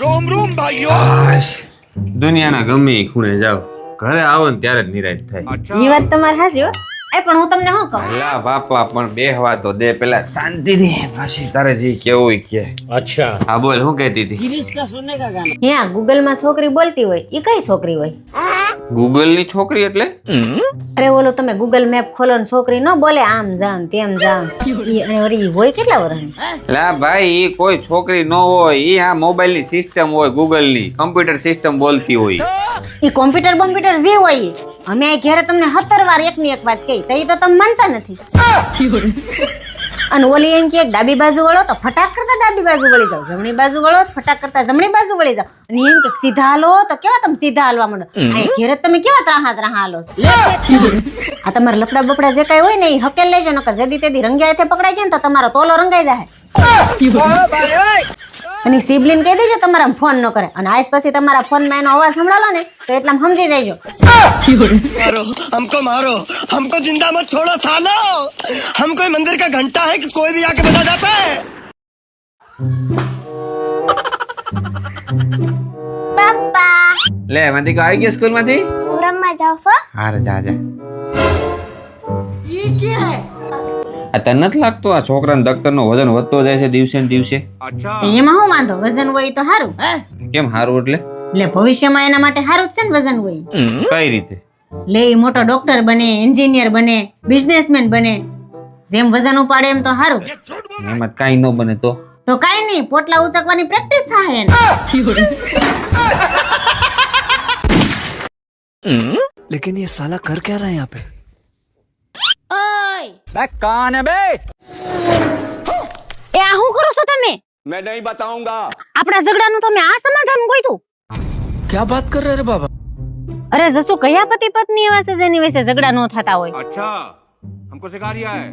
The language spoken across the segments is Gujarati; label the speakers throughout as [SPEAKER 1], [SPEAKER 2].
[SPEAKER 1] રોમ રોમ ભાઈઓ.
[SPEAKER 2] દુનિયાના ગમે એ ખૂણે જાવ, ઘરે આવો ને ત્યારે જ નિરાશ થાય.
[SPEAKER 3] એ વાત તમારી હાચી હો. પણ હું તમને શું કહું,
[SPEAKER 2] અલા બાપા, પણ બેહવા તો દે પેલા શાંતિથી, પછી તારે જે કેવું ઈ કે.
[SPEAKER 1] અચ્છા.
[SPEAKER 2] હા બોલ, શું કહેતી હતી?
[SPEAKER 3] ત્યાં ગૂગલ માં છોકરી બોલતી હોય એ કઈ છોકરી હોય?
[SPEAKER 2] ગૂગલ ની છોકરી એટલે?
[SPEAKER 3] અરે ઓલો તમે ગૂગલ મેપ ખોલો ને છોકરી ન બોલે આમ જાવ ને તેમ જાવ, ઈ અને વળી ઈ હોય કેટલા વર્ષની?
[SPEAKER 2] લા ભાઈ, ઈ કોઈ છોકરી ન હોય, ઈ આ મોબાઈલ ની સિસ્ટમ હોય, ગૂગલ ની કમ્પ્યુટર સિસ્ટમ બોલતી હોય.
[SPEAKER 3] ઈ કોમ્પ્યુટર જે હોય ઈ. અમે આ ઘરે તમને 17 વાર એકની એક વાત કહી તો ઈ તો તમે માનતા નથી. અને ઓલી એમ કે ડાબી બાજુ વળો તો ફટાક કરતા ડાબી બાજુ વળી જાવ, જમણી બાજુ વળો તો ફટાક કરતા જમણી બાજુ વળી જાવ, અને એમ કે સીધા હાલો તો કેવા તમે સીધા હાલવા માંડો. આ ઘરે તમે કેવા ત્રાહા હાલો છો? આ તમારા લફડા બફડા જે કઈ હોય ને એ હકેલ લેજો, નકર જદી તેદી રંગ્યા હાથે પકડાઈ જાય ને તો તમારો તોલો રંગાઈ જાય. અને સિબલિન કહી દેજો તમારા ફોન ન કરે, અને આજ પછી તમારા ફોન માં એનો અવાજ સંભળાલો ને તો એટલામાં સમજી જાયજો.
[SPEAKER 1] मारो हमको जिंदा मत छोड़ो सालो. हम कोई मंदिर का घंटा है कि कोई भी आके बजा जाता है.
[SPEAKER 3] પાપા
[SPEAKER 2] લે મંદી આવી ગઈ સ્કૂલ માંથી?
[SPEAKER 3] રમવા જાવ છો?
[SPEAKER 2] હારે જા જા. આ તને નથી લાગતું આ છોકરાને દખ્તરનો વજન વધતો જાય છે દિવસે ને દિવસે?
[SPEAKER 3] તો એમાં શું વાંધો? વજન હોય તો સારું.
[SPEAKER 2] કેમ હારું એટલે?
[SPEAKER 3] એટલે ભવિષ્યમાં એના માટે સારું જ છે ને વજન હોય.
[SPEAKER 2] કઈ રીતે?
[SPEAKER 3] લે ઈ મોટો ડોક્ટર બને, એન્જિનિયર બને, બિઝનેસમેન બને. જેમ વજન ઉપાડે એમ તો સારું.
[SPEAKER 2] એમાં કાઈ ન બને તો?
[SPEAKER 3] તો કાઈ નહીં, પોટલા ઉચકવાની પ્રેક્ટિસ થાય એને.
[SPEAKER 1] लेकिन ये साला कर क्या रहा है यहाँ पे?
[SPEAKER 3] ઓય
[SPEAKER 1] कौन है बे?
[SPEAKER 3] એ આ શું કરો છો તમે?
[SPEAKER 1] मैं नहीं बताऊंगा.
[SPEAKER 3] આપણા ઝઘડાનું તમે આ સમાધાન ગોઈતું?
[SPEAKER 1] क्या बात कर रहे रे बाबा?
[SPEAKER 3] અરે જસુ કયા પતિ પત્ની એવા છે જેની વિશે ઝઘડા ન થતા હોય?
[SPEAKER 1] अच्छा, हमको सिखा रिया है.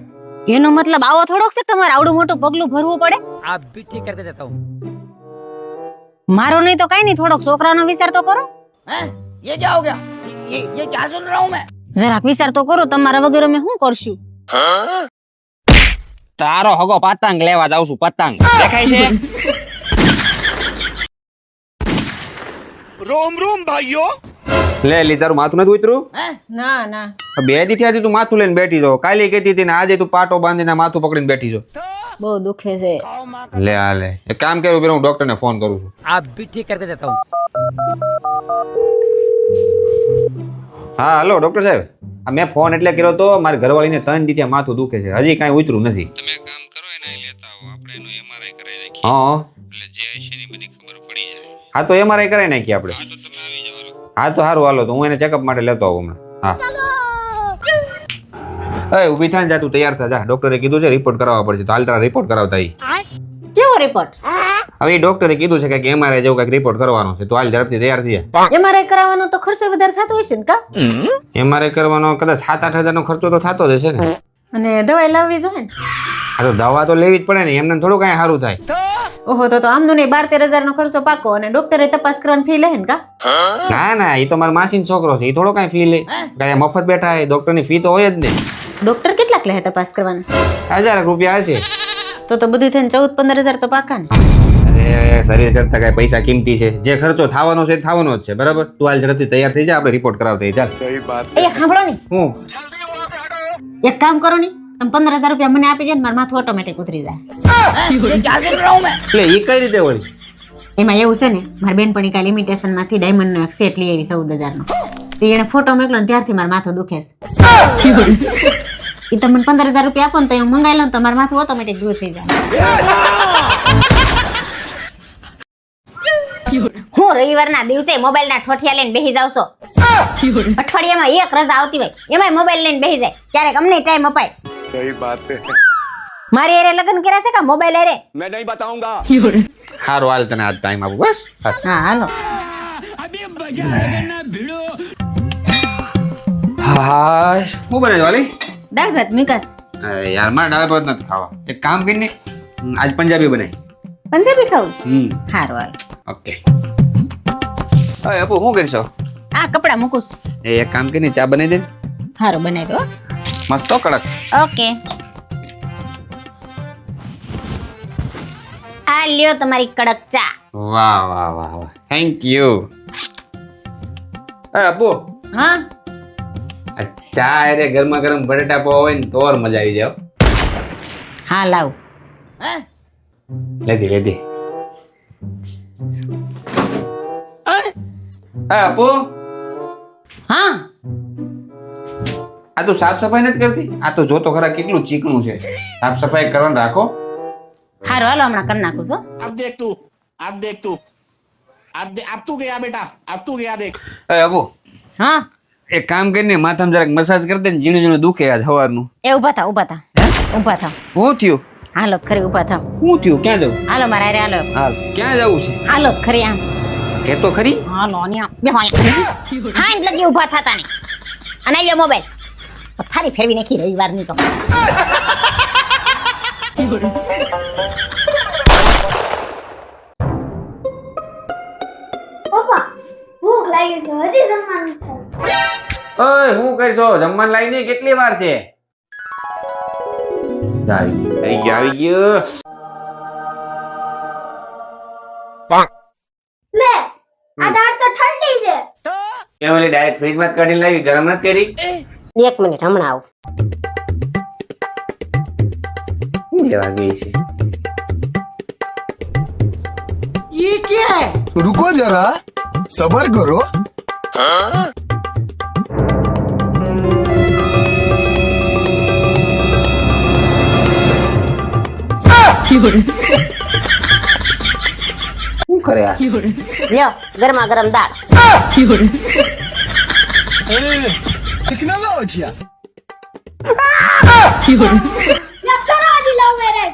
[SPEAKER 3] એનો મતલબ આવો થોડોક છે તમારે આવડું મોટું પગલું ભરવું પડે?
[SPEAKER 4] आप भी ठीक करके देता हूँ.
[SPEAKER 3] મારો નહીં તો કઈ નહીં, થોડોક છોકરાનો વિચાર તો કરો.
[SPEAKER 4] ये क्या हो गया? ये क्या सुन रहा हूँ मैं?
[SPEAKER 3] જરાક વિચાર તો કરો, તમારા વગર અમે શું કરશું?
[SPEAKER 2] તારો હગો પતંગ લેવા જાઉં છું, પતંગ દેખાય છે?
[SPEAKER 1] रोम रोम भाइयों.
[SPEAKER 2] લે લી, તારું માથું નથી ઉતરું?
[SPEAKER 3] ના ના,
[SPEAKER 2] બે દી થયા તું માથું લઈને બેઠી છો. કાલે કહેતી હતી ને આજે તું પાટો બાંધીને માથું પકડીને બેઠી છો.
[SPEAKER 3] બહુ દુખે છે.
[SPEAKER 2] લે આ લે, એક કામ કરું, પેલા હું ડોક્ટર ને ફોન કરું છું.
[SPEAKER 4] आप भी ठीक करके देता हूँ.
[SPEAKER 2] હા હલો ડોક્ટર સાહેબ, આ મેં ફોન એટલે કર્યો તો મારી ઘરવાળીને 3 દી માથું દુખે છે, હજી કાંઈ ઉતરું નથી. તમે કામ કરો એના લેતા આવો, આપણે એનો એમઆરઆઈ કરાવી નાખીએ. હા એટલે જે હશે ને બધી ખબર પડી જાય. હા તો એમઆરઆઈ કરાવી નાખીએ આપણે. હા તો તમે આવી જાવ. હા તો સારું, હાલો તો હું એને ચેકઅપ માટે લેતો આવું હમણાં. હા એ ઊભી થાય ને, જા તું તૈયાર થા, જા. ડોક્ટરે કીધું છે રિપોર્ટ કરાવવા પડશે, તો હાલ તારા રિપોર્ટ કરાવતા આવી.
[SPEAKER 3] કેવો રિપોર્ટ?
[SPEAKER 2] હવે ડોક્ટરે કીધું છે કે એમઆરઆઈ જેવું કઈક રિપોર્ટ કરવાનો છે, તો હાલ ઝડપથી તૈયાર થઈ જાય.
[SPEAKER 3] એમઆરઆઈ કરાવવાનો તો ખર્ચો વધારે થતો હોય છે ને કા?
[SPEAKER 2] એમઆરઆઈ કરવાનો કદાચ 7-8 હજાર નો ખર્ચો તો થતો જ હશે ને.
[SPEAKER 3] અને દવાઈ લાવવી જોઈએ ને?
[SPEAKER 2] આ તો દવા તો લેવી જ પડે ને, એમને થોડું કઈ સારું થાય.
[SPEAKER 3] ઓહો, તો આમનું નહીં 12-13 હજાર નો ખર્ચો પાકો, અને ડોક્ટરે તપાસ કરવાની ફી લે ને કા?
[SPEAKER 2] ના ના, એ તો મારા માસીનો છોકરો છે, એ થોડો કઈ ફી લે. કઈ મફત બેઠા હોય, ડોક્ટર ની ફી તો હોય જ ને.
[SPEAKER 3] ડોક્ટર કેટલાક લે તપાસ કરવાની?
[SPEAKER 2] 1000 રૂપિયા હશે.
[SPEAKER 3] તો બધું થઈને 14-15 હજાર તો પાકા ને?
[SPEAKER 2] અરે શરીર કરતા કઈ પૈસા કિંમતી છે, જે ખર્ચો થવાનો છે થવાનો જ છે, બરાબર? તું હાલ ઝડપથી તૈયાર થઈ જા, આપણે રિપોર્ટ કરાવતા ચાલ.
[SPEAKER 1] सही बात.
[SPEAKER 3] એ સાંભળો ને,
[SPEAKER 2] હું
[SPEAKER 3] એક કામ કરો ને, તમે 15,000 રૂપિયા મને આપી જાય ને, મારું માથું ઓટોમેટિક ઉતરી જાય.
[SPEAKER 4] ये क्या सुन रहा हूँ मैं?
[SPEAKER 2] એટલે એ કઈ રીતે વળી?
[SPEAKER 3] એમાં એવું છે ને, મારી બેનપણી કાલે ઇમિટેશન માંથી ડાયમંડ નો એક સેટ લઈ આવી 14,000 નો. તો એને ફોટો મોકલો ને ત્યારથી મારું માથું દુખે છે. એ તમે 15,000 રૂપિયા આપો ને તો હું મંગાવી લઉં, તો મારું માથું ઓટોમેટિક દૂર થઈ જાય. હું રવિવારના દિવસે મોબાઈલ ના ઠોઠિયા લઈને બેસી જાવ છો. અઠવાડિયામાં એક રજા આવતી હોય, એમાંય મોબાઈલ લઈને બેસી જાય. ક્યારેક અમને ટાઈમ અપાય.
[SPEAKER 1] सही बात है.
[SPEAKER 3] મારી એરે લગ્ન કર્યા છે કે મોબાઈલ એરે?
[SPEAKER 1] मैं नहीं बताऊंगा.
[SPEAKER 2] સારું હાલ, તને આજ ટાઈમ આપું બસ.
[SPEAKER 3] હા હાલો.
[SPEAKER 2] હા શું બને છે વાલી?
[SPEAKER 3] દાળ ભાત મિકાસ.
[SPEAKER 2] અરે યાર, મારે દાળ ભાત નથી ખાવા. એક કામ કરીને આજ પંજાબી બનાવી.
[SPEAKER 3] પંજાબી ખાવું છે?
[SPEAKER 2] હમ
[SPEAKER 3] હારું હાલ.
[SPEAKER 2] ઓકે. હવે અપુ શું કરશો?
[SPEAKER 3] આ કપડા મૂકું છું.
[SPEAKER 2] એક કામ કરીને ચા બનાવી દે.
[SPEAKER 3] હારું બનાવી દો.
[SPEAKER 2] મસ્ત હો, કડક.
[SPEAKER 3] ઓકે. આ લ્યો તમારી કડક ચા.
[SPEAKER 2] વાહ વાહ વાહ વાહ, થેન્ક યુ. અપુ,
[SPEAKER 3] હા
[SPEAKER 2] આ ચા અરે ગરમા ગરમ બટેટા પૌવા હોય ને તો મજા આવી જાય.
[SPEAKER 3] હા લાવ.
[SPEAKER 2] લેતી લેતી. અપુ,
[SPEAKER 3] હા
[SPEAKER 2] આ તું સાફ સફાઈ નથી કરતી? આ તો જોતો ખરા કેટલું ચીકણું છે. સાફ સફાઈ કરવાનું રાખો.
[SPEAKER 3] હારું હાલો હમણાં કરી નાખું છું.
[SPEAKER 4] अब देख तू अब तू गया बेटा अब तू गया देख
[SPEAKER 2] અપુ,
[SPEAKER 3] હા
[SPEAKER 2] એક કામ કરીને માથામાં જરાક મસાજ કરી દે ને, ઝીણું ઝીણું દુખે આજ સવારનું.
[SPEAKER 3] એ ઊભા થાવ ઊભા થાવ ઊભા થાવ.
[SPEAKER 2] શું થયું?
[SPEAKER 3] હાલો તો ખરી ઊભા થાવ.
[SPEAKER 2] શું થયું? ક્યાં જવું?
[SPEAKER 3] હાલો મારા હારે હાલો.
[SPEAKER 2] હાલ, ક્યાં જવું છે?
[SPEAKER 3] હાલો તો ખરી આમ.
[SPEAKER 2] કે તો ખરી.
[SPEAKER 3] હાલો ન્યા બેહો અહીંયા. હા એટલે જ ઊભા થતા ને. અને આ લ્યો મોબાઈલ. પથારી ફેરવી નાખી રવિવારની તો.
[SPEAKER 5] પપ્પા ભૂખ લાગી છે હજી જમવાનું થાય.
[SPEAKER 2] ઓય, શું કરશો? જમવાનું લાવીને કેટલી વાર છે? આવી ગયો.
[SPEAKER 5] લે આ દાળ તો ઠંડી છે.
[SPEAKER 2] કેમ ઓલી ડાયરેક્ટ ફ્રીજમાં જ કાઢીને લાવી? ગરમ નથી કરી?
[SPEAKER 3] એક મિનિટ હમણાં આવું.
[SPEAKER 2] શું લેવા ગઈ છે?
[SPEAKER 1] रुको जरा सबर करो.
[SPEAKER 2] શું કરે આ?
[SPEAKER 3] લ્યો ગરમા ગરમ દાળ.
[SPEAKER 1] टेक्नोलॉजी
[SPEAKER 5] લે કરો હજી લવ મેરેજ.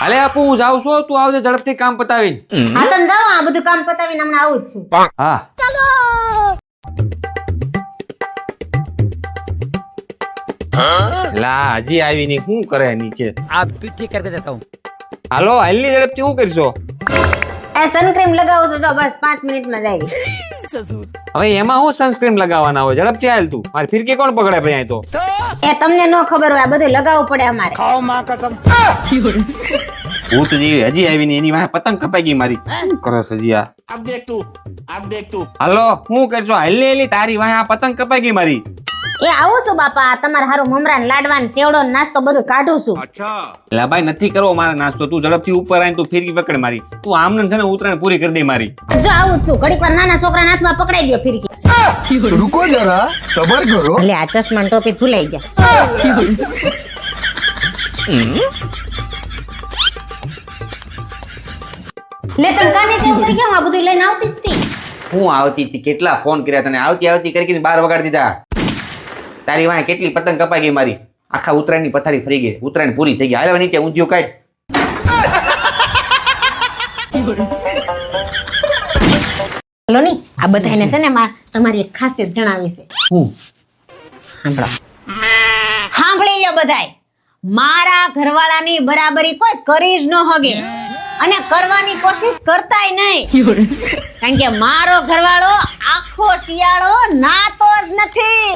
[SPEAKER 2] હાલે આપુ, હું જાઉં છું, તું આવજે ઝડપથી કામ પતાવીને.
[SPEAKER 3] હા તમે જાઓ આ બધું કામ પતાવીને હમણાં આવું જ છું.
[SPEAKER 2] હા. લા, હજી આવી નહીં. શું કરે નીચે?
[SPEAKER 4] आप भी ठीक करके देता हूँ
[SPEAKER 2] હાલો, હાલની ઝડપથી શું કરશો?
[SPEAKER 3] એ સનક્રીમ લગાવું છું તો બસ 5 મિનિટમાં જાય.
[SPEAKER 2] હવે એમાં હું સનસ્ક્રીન લગાવવાના હોય? ઝડપથી હાલ તું. મારી ફિરકી કોણ પકડે ભાઈ તો?
[SPEAKER 3] એ તમને ન ખબર હોય આ બધું લગાવવું પડે અમારે.
[SPEAKER 4] खाओ माँ कसम
[SPEAKER 2] ભૂત જેવી હજી આવી નહીં, એની વાહે પતંગ કપાઈ ગઈ મારી. શું કરસ હજી આ?
[SPEAKER 4] अब देख तू
[SPEAKER 2] હાલો, શું કરશો? હાલી હાલી તારી વાહે આ પતંગ કપાઈ ગઈ મારી.
[SPEAKER 3] એ આવું છું બાપા તમારે હારું મમરા લાડવા ને સેવડો ને નાસ્તો બધું કાઢું છું.
[SPEAKER 2] લા ભાઈ, નથી કરવો મારે નાસ્તો. તું ઝડપથી ઉપર આવીને તું ફિરકી પકડ મારી. તું આમને છે ને ઉતરાણ પૂરી કરી દે મારી.
[SPEAKER 3] જો આવું જ છું ઘડીક વાર નાના છોકરાના હાથમાં પકડાઈ ગયો ફિરકી.
[SPEAKER 1] रुको जरा सबर करो.
[SPEAKER 3] એટલે આ ચશ્મા ને ટોપી ભૂલાઈ ગયા. લે તમ કાને તે ઉતરી ગયા આ બધું લઈને આવતી જ હતી.
[SPEAKER 2] હું આવતી હતી, કેટલા ફોન કર્યા તને. આવતી આવતી કરીને 12 વગાડી દીધા. તારી વાહે કેટલી પતંગ કપાઈ ગઈ મારી. આખા ઉત્તરાયણની પથારી ફરી ગઈ. ઉત્તરાયણ પૂરી થઈ ગઈ. હાલે નીચે ઊંધિયું કાઢ.
[SPEAKER 3] હલો ની આ બધાને છે ને તમારી એક ખાસિયત જણાવી છે.
[SPEAKER 2] હું
[SPEAKER 3] સાંભળો. સાંભળી લો બધાય. મારા ઘરવાળાની બરાબરી કોઈ કરી જ ન હગે. અને કરવાની કોશિશ કરતાય નહીં કારણ કે મારો ઘરવાળો આખો શિયાળો નાતો જ નથી.